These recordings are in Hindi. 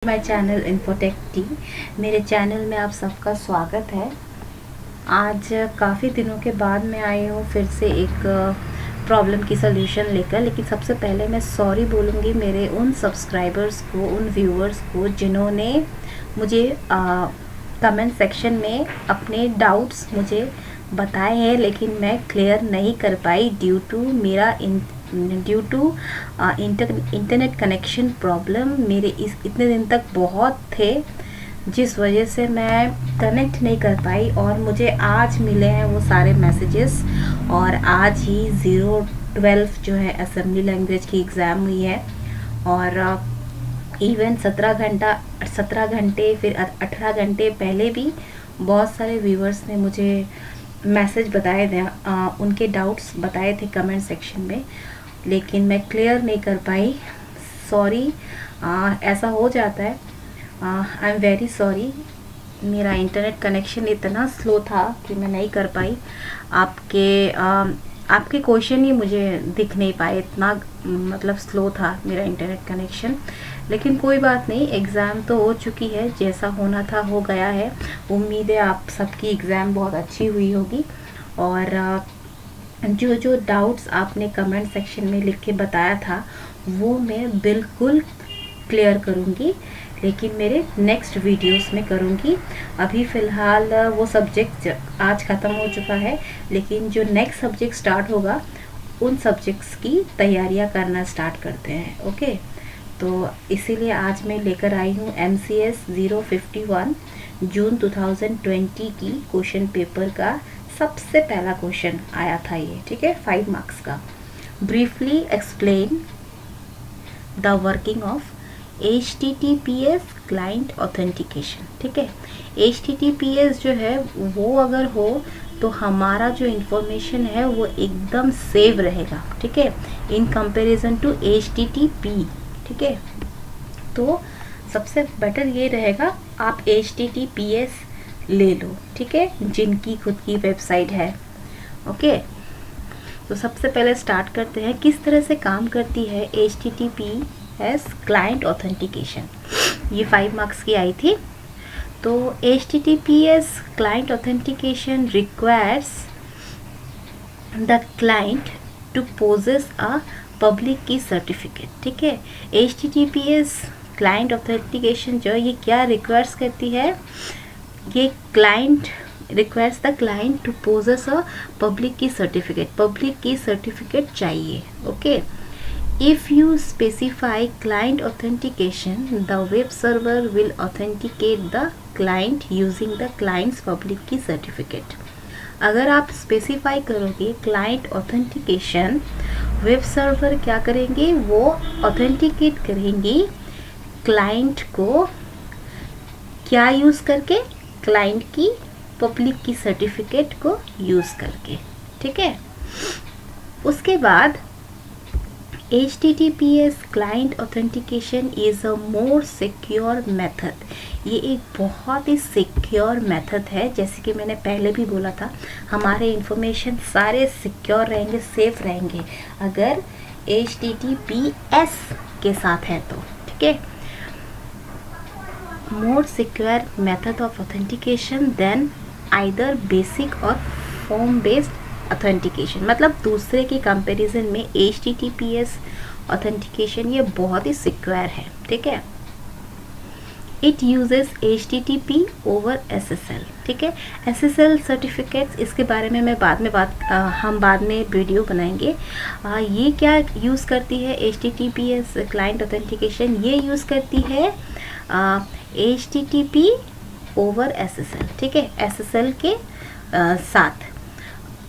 My channel infotech T. मेरे चैनल में आप सबका स्वागत है। आज काफ़ी दिनों के बाद मैं आई हूँ फिर से एक प्रॉब्लम की सलूशन लेकर। लेकिन सबसे पहले मैं सॉरी बोलूँगी मेरे उन सब्सक्राइबर्स को, उन व्यूअर्स को जिन्होंने मुझे कमेंट सेक्शन में अपने डाउट्स मुझे बताए हैं, लेकिन मैं क्लियर नहीं कर पाई due to internet connection problem. मेरे इतने दिन तक बहुत थे, जिस वजह से मैं कनेक्ट नहीं कर पाई। और मुझे आज मिले हैं वो सारे मैसेजेस, और आज ही 0-12 जो है असेंबली लैंग्वेज की एग्ज़ाम हुई है। और इवन 17 घंटे फिर 18 घंटे पहले भी बहुत सारे व्यूअर्स ने मुझे मैसेज बताए थे, उनके डाउट्स बताए थे कमेंट सेक्शन में, लेकिन मैं क्लियर नहीं कर पाई। सॉरी, ऐसा हो जाता है। I am very sorry. मेरा इंटरनेट कनेक्शन इतना स्लो था कि मैं नहीं कर पाई। आपके क्वेश्चन ही मुझे दिख नहीं पाए, इतना मतलब स्लो था मेरा इंटरनेट कनेक्शन। लेकिन कोई बात नहीं, एग्ज़ाम तो हो चुकी है, जैसा होना था हो गया है। उम्मीद है आप सबकी एग्ज़ाम बहुत अच्छी हुई होगी। और जो डाउट्स आपने कमेंट सेक्शन में लिख के बताया था वो मैं बिल्कुल क्लियर करूँगी, लेकिन मेरे नेक्स्ट वीडियोस में करूँगी। अभी फ़िलहाल वो सब्जेक्ट आज ख़त्म हो चुका है, लेकिन जो नेक्स्ट सब्जेक्ट स्टार्ट होगा उन सब्जेक्ट्स की तैयारियां करना स्टार्ट करते हैं। ओके, तो इसीलिए आज मैं लेकर आई हूँ MCS 051 जून 2020 की क्वेश्चन पेपर का सबसे पहला क्वेश्चन आया था ये, ठीक है, 5 मार्क्स का। Briefly explain the working of HTTPS client authentication. ठीक है, HTTPS जो है वो अगर हो तो हमारा जो इन्फॉर्मेशन है वो एकदम सेव रहेगा, ठीक है, इन कंपैरिजन टू HTTP। ठीक है, तो सबसे बेटर ये रहेगा आप HTTPS ले लो, ठीक है, जिनकी खुद की वेबसाइट है। ओके, तो सबसे पहले स्टार्ट करते हैं किस तरह से काम करती है HTTPS क्लाइंट ऑथेंटिकेशन। ये 5 मार्क्स की आई थी। तो HTTPS client authentication requires the client to possess a public key certificate. ठीक है, HTTPS क्लाइंट ऑथेंटिकेशन जो ये क्या रिक्वायर्स करती है, ये client requires the client to possess a public key certificate. Public key certificate चाहिए। Okay, if you specify client authentication, the web server will authenticate the client using the client's public key certificate। अगर आप स्पेसिफाई करोगे क्लाइंट ऑथेंटिकेशन, वेब सर्वर क्या करेंगे, वो ऑथेंटिकेट करेंगी क्लाइंट को क्या यूज़ करके, क्लाइंट की पब्लिक की सर्टिफिकेट को यूज़ करके। ठीक है, उसके बाद HTTPS client authentication is a more secure method. ये एक बहुत ही सिक्योर मेथड है। जैसे कि मैंने पहले भी बोला था, हमारे इंफॉर्मेशन सारे सिक्योर रहेंगे, सेफ रहेंगे अगर HTTPS के साथ है तो। ठीक है, more secure method of authentication then either basic or form based authentication. मतलब दूसरे के कंपैरिजन में HTTPS ऑथेंटिकेशन ये बहुत ही सिक्योर है। ठीक है, it uses HTTP over SSL। ठीक है, SSL सर्टिफिकेट्स, इसके बारे में मैं हम बाद में वीडियो बनाएंगे। ये क्या यूज़ करती है HTTPS क्लाइंट ऑथेंटिकेशन, ये यूज़ करती है HTTP ओवर SSL। ठीक है, SSL के साथ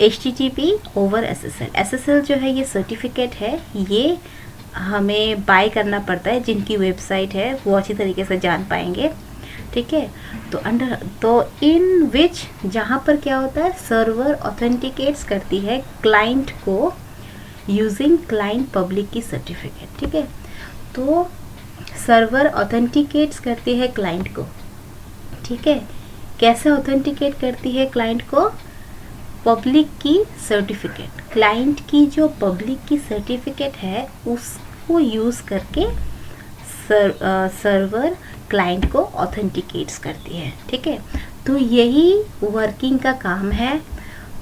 HTTP ओवर SSL। SSL जो है ये सर्टिफिकेट है, ये हमें बाय करना पड़ता है। जिनकी वेबसाइट है वो अच्छी तरीके से जान पाएंगे। ठीक है, तो इन विच, जहाँ पर क्या होता है, सर्वर ऑथेंटिकेट्स करती है क्लाइंट को using client public key certificate. ठीक है, तो सर्वर ऑथेंटिकेट्स करती है क्लाइंट को। ठीक है, कैसे ऑथेंटिकेट करती है क्लाइंट को, पब्लिक की सर्टिफिकेट। क्लाइंट की जो पब्लिक की सर्टिफिकेट है उसको यूज़ करके सर्वर क्लाइंट को ऑथेंटिकेट्स करती है। ठीक है, तो यही वर्किंग का काम है।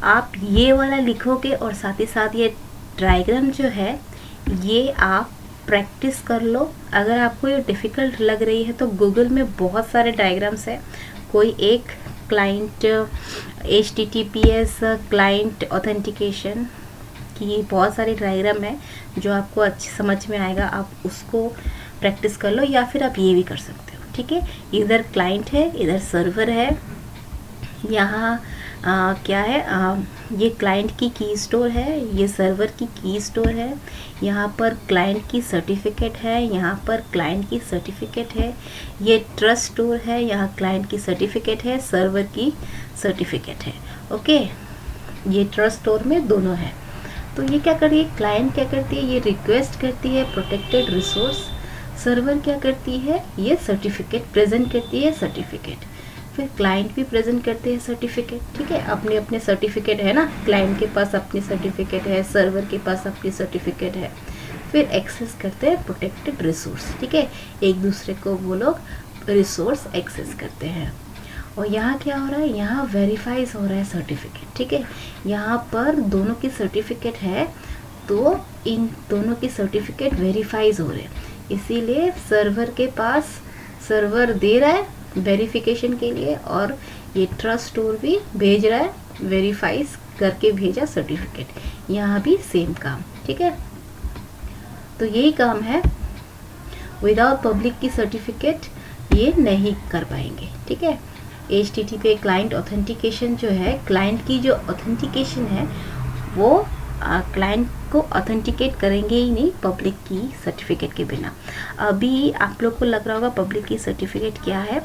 आप ये वाला लिखोगे और साथ ही साथ ये डायग्राम जो है ये आप प्रैक्टिस कर लो। अगर आपको ये डिफ़िकल्ट लग रही है तो गूगल में बहुत सारे डायग्राम्स है। कोई एक क्लाइंट HTTPS क्लाइंट ऑथेंटिकेशन की बहुत सारी डायग्राम है जो आपको अच्छी समझ में आएगा, आप उसको प्रैक्टिस कर लो। या फिर आप ये भी कर सकते हो। ठीक है, इधर क्लाइंट है, इधर सर्वर है, यहाँ क्या है, ये क्लाइंट की की स्टोर है, ये सर्वर की की स्टोर है, यहाँ पर क्लाइंट की सर्टिफिकेट है, यहाँ पर क्लाइंट की सर्टिफिकेट है, ये ट्रस्ट स्टोर है, यहाँ क्लाइंट की सर्टिफिकेट है, सर्वर की सर्टिफिकेट है। ओके, ये ट्रस्ट स्टोर में दोनों है। तो ये क्या कर रही है, क्लाइंट क्या करती है, ये रिक्वेस्ट करती है प्रोटेक्टेड रिसोर्स, सर्वर क्या करती है, ये सर्टिफिकेट प्रेजेंट करती है, सर्टिफिकेट, फिर क्लाइंट भी प्रेजेंट करते हैं सर्टिफिकेट। ठीक है, अपने अपने सर्टिफिकेट है ना, क्लाइंट के पास अपनी सर्टिफिकेट है, सर्वर के पास अपनी सर्टिफिकेट है, फिर एक्सेस करते हैं प्रोटेक्टेड रिसोर्स। ठीक है, एक दूसरे को वो लोग रिसोर्स एक्सेस करते हैं। और यहाँ क्या हो रहा है, यहाँ वेरीफाइज हो रहा है सर्टिफिकेट। ठीक है, यहाँ पर दोनों की सर्टिफिकेट है तो इन दोनों की सर्टिफिकेट वेरीफाइज हो रहे हैं, इसीलिए सर्वर के पास सर्वर दे रहा है वेरिफिकेशन के लिए और ये ट्रस्ट स्टोर भी भेज रहा है वेरीफाइज करके भेजा सर्टिफिकेट। यहाँ भी सेम काम। ठीक है, तो यही काम है, विदाउट पब्लिक की सर्टिफिकेट ये नहीं कर पाएंगे। ठीक है, HTTP क्लाइंट ऑथेंटिकेशन जो है, क्लाइंट की जो ऑथेंटिकेशन है वो क्लाइंट को ऑथेंटिकेट करेंगे ही नहीं पब्लिक की सर्टिफिकेट के बिना। अभी आप लोग को लग रहा होगा पब्लिक की सर्टिफिकेट क्या है,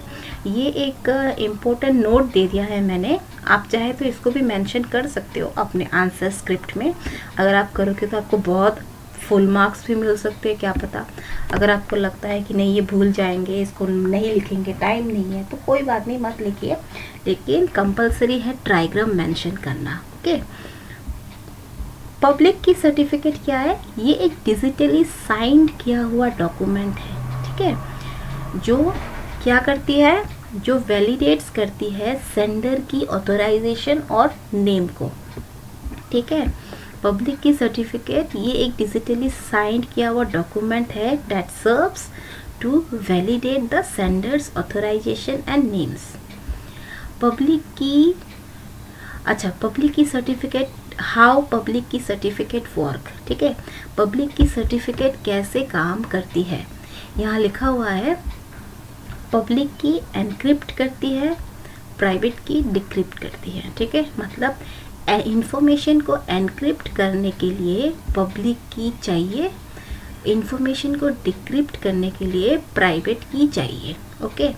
ये एक इम्पोर्टेंट नोट दे दिया है मैंने। आप चाहे तो इसको भी मेंशन कर सकते हो अपने आंसर स्क्रिप्ट में। अगर आप करोगे तो आपको बहुत फुल मार्क्स भी मिल सकते हैं, क्या पता। अगर आपको लगता है कि नहीं ये भूल जाएंगे, इसको नहीं लिखेंगे, टाइम नहीं है, तो कोई बात नहीं, मत लिखिए, लेकिन कंपलसरी है डायग्राम मेंशन करना। ओके, पब्लिक की सर्टिफिकेट क्या है, ये एक डिजिटली साइन किया हुआ डॉक्यूमेंट है। ठीक है, जो क्या करती है, जो वैलिडेट्स करती है सेंडर की ऑथराइजेशन और नेम को। ठीक है, पब्लिक की सर्टिफिकेट ये एक डिजिटली साइन किया हुआ डॉक्यूमेंट है that serves to validate the sender's authorization and names. Public key certificate, how public key certificate work. ठीक है, पब्लिक की सर्टिफिकेट कैसे काम करती है, यहाँ लिखा हुआ है, पब्लिक की एनक्रिप्ट करती है, प्राइवेट की डिक्रिप्ट करती है। ठीक है, मतलब इंफॉर्मेशन को एनक्रिप्ट करने के लिए पब्लिक की चाहिए, इंफॉर्मेशन को डिक्रिप्ट करने के लिए प्राइवेट की चाहिए। Okay,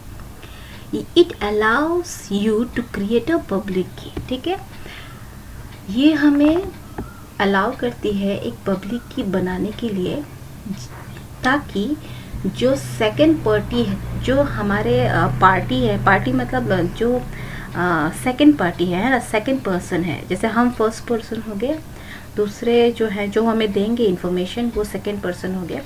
it allows you to create a public key. ठीक है, ये हमें अलाउ करती है एक पब्लिक की बनाने के लिए, ताकि जो सेकंड पार्टी है, जो हमारे पार्टी है, पार्टी मतलब जो सेकंड पार्टी है ना, सेकंड पर्सन है, जैसे हम फर्स्ट पर्सन हो गए, दूसरे जो है जो हमें देंगे इन्फॉर्मेशन वो सेकंड पर्सन हो गया,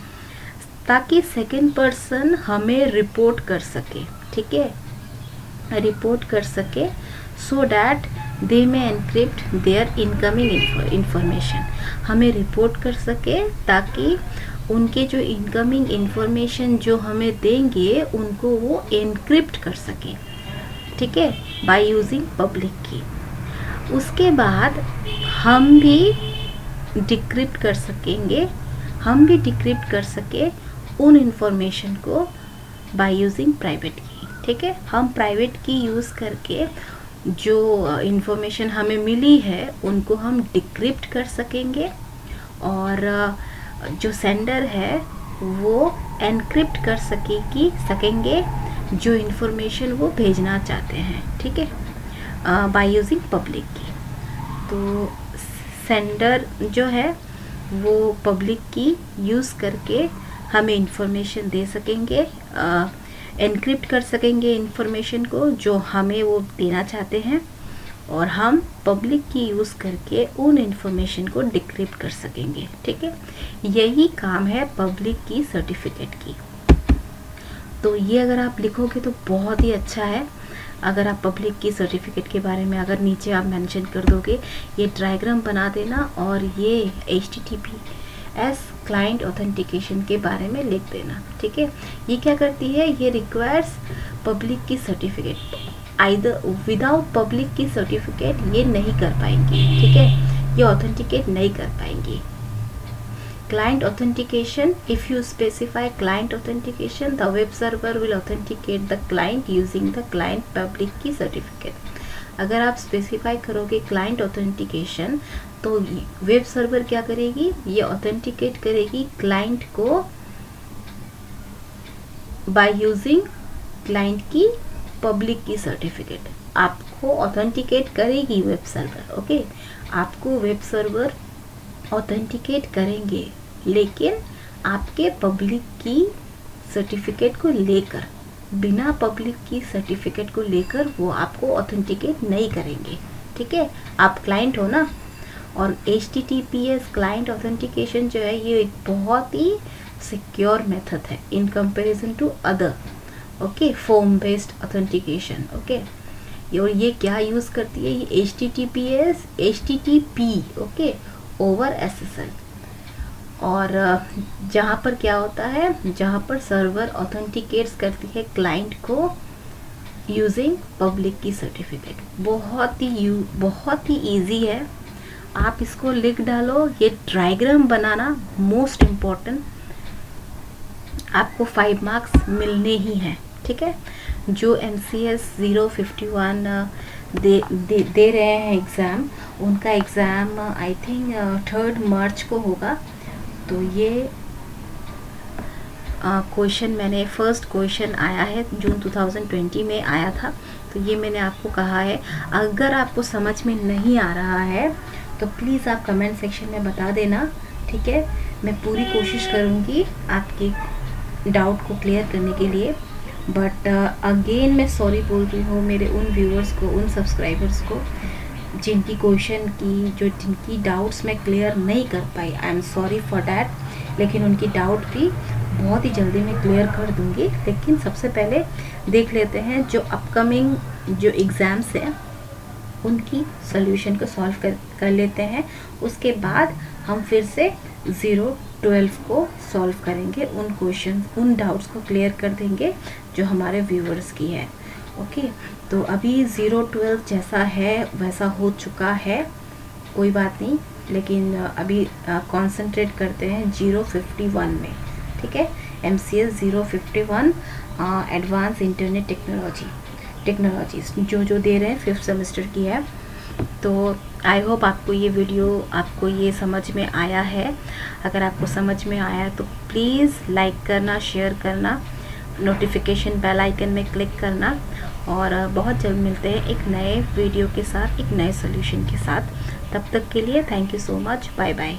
ताकि सेकंड पर्सन हमें रिपोर्ट कर सके। ठीक है, रिपोर्ट कर सके, सो डैट दे में एनक्रिप्ट देयर इनकमिंग इंफॉर्मेशन, हमें रिपोर्ट कर सके ताकि उनके जो इनकमिंग इंफॉर्मेशन जो हमें देंगे उनको वो एनक्रिप्ट कर सके। ठीक है, बाय यूजिंग पब्लिक की। उसके बाद हम भी डिक्रिप्ट कर सकेंगे, हम भी डिक्रिप्ट कर सके उन इंफॉर्मेशन को बाय यूजिंग प्राइवेट की। ठीक है, हम प्राइवेट की यूज़ करके जो इंफॉर्मेशन हमें मिली है उनको हम डिक्रिप्ट कर सकेंगे, और जो सेंडर है वो एनक्रिप्ट कर सकेंगे जो इंफॉर्मेशन वो भेजना चाहते हैं। ठीक है, बाय यूजिंग पब्लिक की। तो सेंडर जो है वो पब्लिक की यूज़ करके हमें इंफॉर्मेशन दे सकेंगे, एनक्रिप्ट कर सकेंगे इंफॉर्मेशन को जो हमें वो देना चाहते हैं, और हम पब्लिक की यूज़ करके उन इंफॉर्मेशन को डिक्रिप्ट कर सकेंगे। ठीक है, यही काम है पब्लिक की सर्टिफिकेट की। तो ये अगर आप लिखोगे तो बहुत ही अच्छा है। अगर आप पब्लिक की सर्टिफिकेट के बारे में अगर नीचे आप मेंशन कर दोगे, ये डायग्राम बना देना और ये HTTPS क्लाइंट ऑथेंटिकेशन के बारे में लिख देना, ठीक है। ये क्या करती है, ये requires public key certificate. Either without public key certificate ये नहीं कर पाएंगे, ठीक है, ये ऑथेंटिकेट नहीं कर पाएंगे। Client authentication, if you specify client authentication, the web server will authenticate the client using the client public key certificate। अगर आप स्पेसिफाई करोगे क्लाइंट ऑथेंटिकेशन तो वेब सर्वर क्या करेगी, ये ऑथेंटिकेट करेगी क्लाइंट को बाय यूजिंग क्लाइंट की पब्लिक की सर्टिफिकेट। आपको ऑथेंटिकेट करेगी वेब सर्वर, ओके, आपको वेब सर्वर ऑथेंटिकेट करेंगे, लेकिन आपके पब्लिक की सर्टिफिकेट को लेकर, बिना पब्लिक की सर्टिफिकेट को लेकर वो आपको ऑथेंटिकेट नहीं करेंगे, ठीक है। आप क्लाइंट हो ना, और HTTPS क्लाइंट ऑथेंटिकेशन जो है ये एक बहुत ही सिक्योर मेथड है in comparison to other, okay, form based authentication, okay. और ये क्या यूज़ करती है, ये HTTP, ओके, ओवर SSL। और जहाँ पर क्या होता है, जहाँ पर सर्वर ऑथेंटिकेट्स करती है क्लाइंट को यूजिंग पब्लिक की सर्टिफिकेट। बहुत ही इजी है, आप इसको लिख डालो। ये डायग्राम बनाना मोस्ट इम्पॉर्टेंट, आपको 5 मार्क्स मिलने ही हैं, ठीक है। जो MCS 051 दे रहे हैं एग्ज़ाम, उनका एग्ज़ाम आई थिंक 3 मार्च को होगा। तो ये क्वेश्चन मैंने फर्स्ट क्वेश्चन आया है जून 2020 में आया था, तो ये मैंने आपको कहा है। अगर आपको समझ में नहीं आ रहा है तो प्लीज़ आप कमेंट सेक्शन में बता देना, ठीक है। मैं पूरी कोशिश करूँगी आपके डाउट को क्लियर करने के लिए। बट अगेन मैं सॉरी बोल रही हूँ मेरे उन व्यूअर्स को, उन सब्सक्राइबर्स को जिनकी क्वेश्चन की, जिनकी डाउट्स मैं क्लियर नहीं कर पाई। I am sorry for that. लेकिन उनकी डाउट भी बहुत ही जल्दी मैं क्लियर कर दूंगी। लेकिन सबसे पहले देख लेते हैं जो अपकमिंग जो एग्ज़ाम्स हैं उनकी सॉल्यूशन को सॉल्व कर लेते हैं। उसके बाद हम फिर से 0-12 को सॉल्व करेंगे, उन क्वेश्चन, उन डाउट्स को क्लियर कर देंगे जो हमारे व्यूअर्स की है, ओके। तो अभी 0-12 जैसा है वैसा हो चुका है, कोई बात नहीं, लेकिन अभी कंसंट्रेट करते हैं 051 में, ठीक है। MCS 051 एडवांस इंटरनेट टेक्नोलॉजीज जो दे रहे हैं 5th सेमेस्टर की है। तो आई होप आपको ये वीडियो, आपको ये समझ में आया है। अगर आपको समझ में आया तो प्लीज़ लाइक करना, शेयर करना, नोटिफिकेशन बेल आइकन में क्लिक करना, और बहुत जल्द मिलते हैं एक नए वीडियो के साथ, एक नए सोल्यूशन के साथ। तब तक के लिए thank you so much, bye bye.